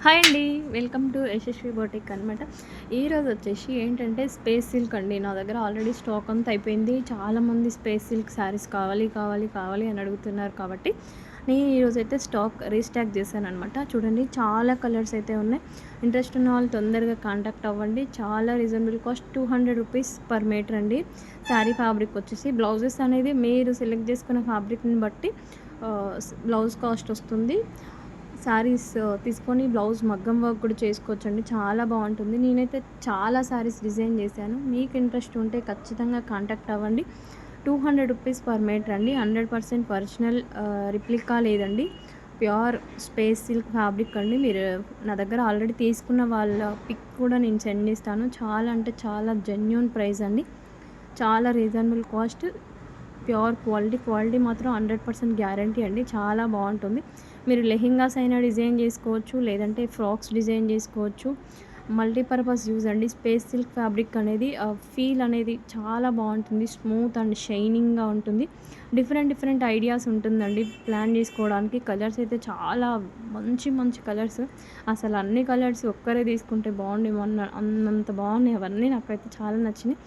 Hi అండి. Welcome to Yashasvi boutique అనమాట. ఈరోజు వచ్చేసి ఏంటంటే స్పేస్ సిల్క్ అండి. నా దగ్గర ఆల్రెడీ స్టాక్ అంతా అయిపోయింది. చాలామంది స్పేస్ సిల్క్ శారీస్ కావాలి కావాలి కావాలి అని అడుగుతున్నారు కాబట్టి నేను ఈరోజైతే స్టాక్ రీస్టాక్ చేశానమాట. చూడండి, చాలా కలర్స్ అయితే ఉన్నాయి. ఇంట్రెస్ట్ ఉన్న వాళ్ళు తొందరగా కాంటాక్ట్ అవ్వండి. చాలా reasonable cost, 200 rupees per metre అండి. శారీ ఫ్యాబ్రిక్ వచ్చేసి బ్లౌజెస్ అనేది మీరు సెలెక్ట్ చేసుకున్న ఫ్యాబ్రిక్ని బట్టి బ్లౌజ్ కాస్ట్ వస్తుంది. శారీస్ తీసుకొని బ్లౌజ్ మగ్గం వర్క్ కూడా చేసుకోవచ్చండి. చాలా బాగుంటుంది. నేనైతే చాలా శారీస్ డిజైన్ చేశాను. మీకు ఇంట్రెస్ట్ ఉంటే ఖచ్చితంగా కాంటాక్ట్ అవ్వండి. 200 రూపీస్ పర్ మీటర్ అండి. 100% ఒరిజినల్, రిప్లికా లేదండి. ప్యూర్ స్పేస్ సిల్క్ ఫ్యాబ్రిక్ అండి. మీరు నా దగ్గర ఆల్రెడీ తీసుకున్న వాళ్ళ పిక్ కూడా నేను సెండ్ చేస్తాను. చాలా అంటే చాలా జెన్యూన్ ప్రైస్ అండి. చాలా రీజనబుల్ కాస్ట్, ప్యూర్ క్వాలిటీ మాత్రం 100% గ్యారంటీ అండి. చాలా బాగుంటుంది. మీరు లెహెంగాస్ అయినా డిజైన్ చేసుకోవచ్చు, లేదంటే ఫ్రాక్స్ డిజైన్ చేసుకోవచ్చు. మల్టీపర్పస్ యూజ్ అండి. స్పేస్ సిల్క్ ఫ్యాబ్రిక్ అనేది ఫీల్ అనేది చాలా బాగుంటుంది. స్మూత్ అండ్ షైనింగ్గా ఉంటుంది. డిఫరెంట్ ఐడియాస్ ఉంటుందండి ప్లాన్ చేసుకోవడానికి. కలర్స్ అయితే చాలా మంచి మంచి కలర్స్. అసలు అన్ని కలర్స్ ఒక్కరే తీసుకుంటే అన్నంత బాగున్నాయి. అవన్నీ నాకైతే చాలా నచ్చినాయి.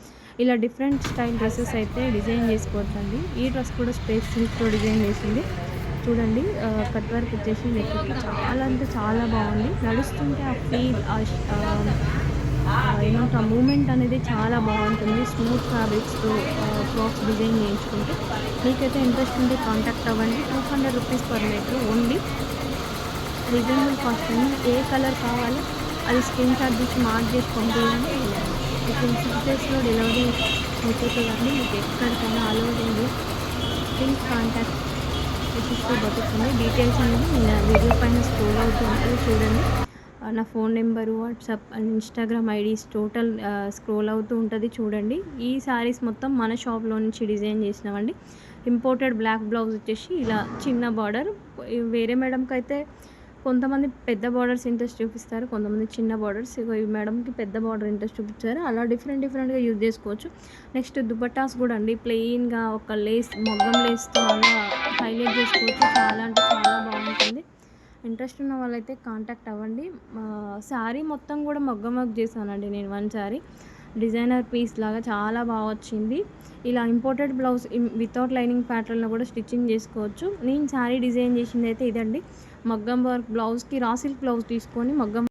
ఇలా డిఫరెంట్ స్టైల్ డ్రెస్సెస్ అయితే డిజైన్ చేసుకోవచ్చండి. ఈ డ్రెస్ కూడా స్పేస్ సిల్క్తో డిజైన్ చేసింది. చూడండి, కట్ వర్క్ వచ్చేసి నెక్కి చాలా అంటే చాలా బాగుంది. నడుస్తుంటే ఆ ఫీల్, ఏమంటారు, ఆ మూమెంట్ అనేది చాలా బాగుంటుంది. స్మూత్ ఫ్యాబ్రిక్స్తో ఫ్రాక్స్ డిజైన్ చేయించుకుంటే మీకైతే ఇంట్రెస్ట్ ఉంటే కాంటాక్ట్ అవ్వండి. 200 rupees per metre only. Reasonable cost అండి. ఏ కలర్ కావాలో అది స్క్రీన్ షాట్ తీసి మార్క్ చేసి పంపించండి. మీకు 6 డేస్లో డెలివరీ అయిపోతుందండి. మీకు ఎక్కడికైనా అలౌడ్ ఉంది. ప్లీజ్ కాంటాక్ట్ యశస్వి బొటిక్ అండి. డీటెయిల్స్ అనేది నేను వీడియో పైన స్క్రోల్ అవుతూ ఉంటుంది, చూడండి. నా phone number, WhatsApp and Instagram IDs total scroll అవుతూ ఉంటుంది, చూడండి. ఈ శారీస్ మొత్తం మన షాప్లో నుంచి డిజైన్ చేసినామండి. ఇంపోర్టెడ్ బ్లాక్ బ్లౌజ్ వచ్చేసి ఇలా చిన్న బార్డర్. వేరే మేడంకి అయితే కొంతమంది పెద్ద బార్డర్స్ ఇంట్రెస్ట్ చూపిస్తారు, కొంతమంది చిన్న బార్డర్స్. ఈ మేడంకి పెద్ద బార్డర్ ఇంట్రెస్ట్ చూపించారు. అలా డిఫరెంట్గా యూజ్ చేసుకోవచ్చు. నెక్స్ట్ దుపట్టాస్ కూడా అండి. ప్లెయిన్గా ఒక లేస్, మొగ్గం లేస్తో అలా హైలైట్ చేసుకోవచ్చు. చాలా అంటే చాలా బాగుంటుంది. ఇంట్రెస్ట్ ఉన్న వాళ్ళైతే కాంటాక్ట్ అవ్వండి. శారీ మొత్తం కూడా మొగ్గం వర్క్ చేశానండి నేను. వన్ శారీ డిజైనర్ పీస్ లాగా చాలా బాగా వచ్చింది. ఇలా ఇంపోర్టెడ్ బ్లౌజ్ వితౌట్ లైనింగ్ ప్యాటర్న్లో కూడా స్టిచ్చింగ్ చేసుకోవచ్చు. నేను శారీ డిజైన్ చేసింది అయితే ఇదండి. మగ్గం వర్క్ బ్లౌజ్కి రా సిల్క్ బ్లౌజ్ తీసుకొని మగ్గం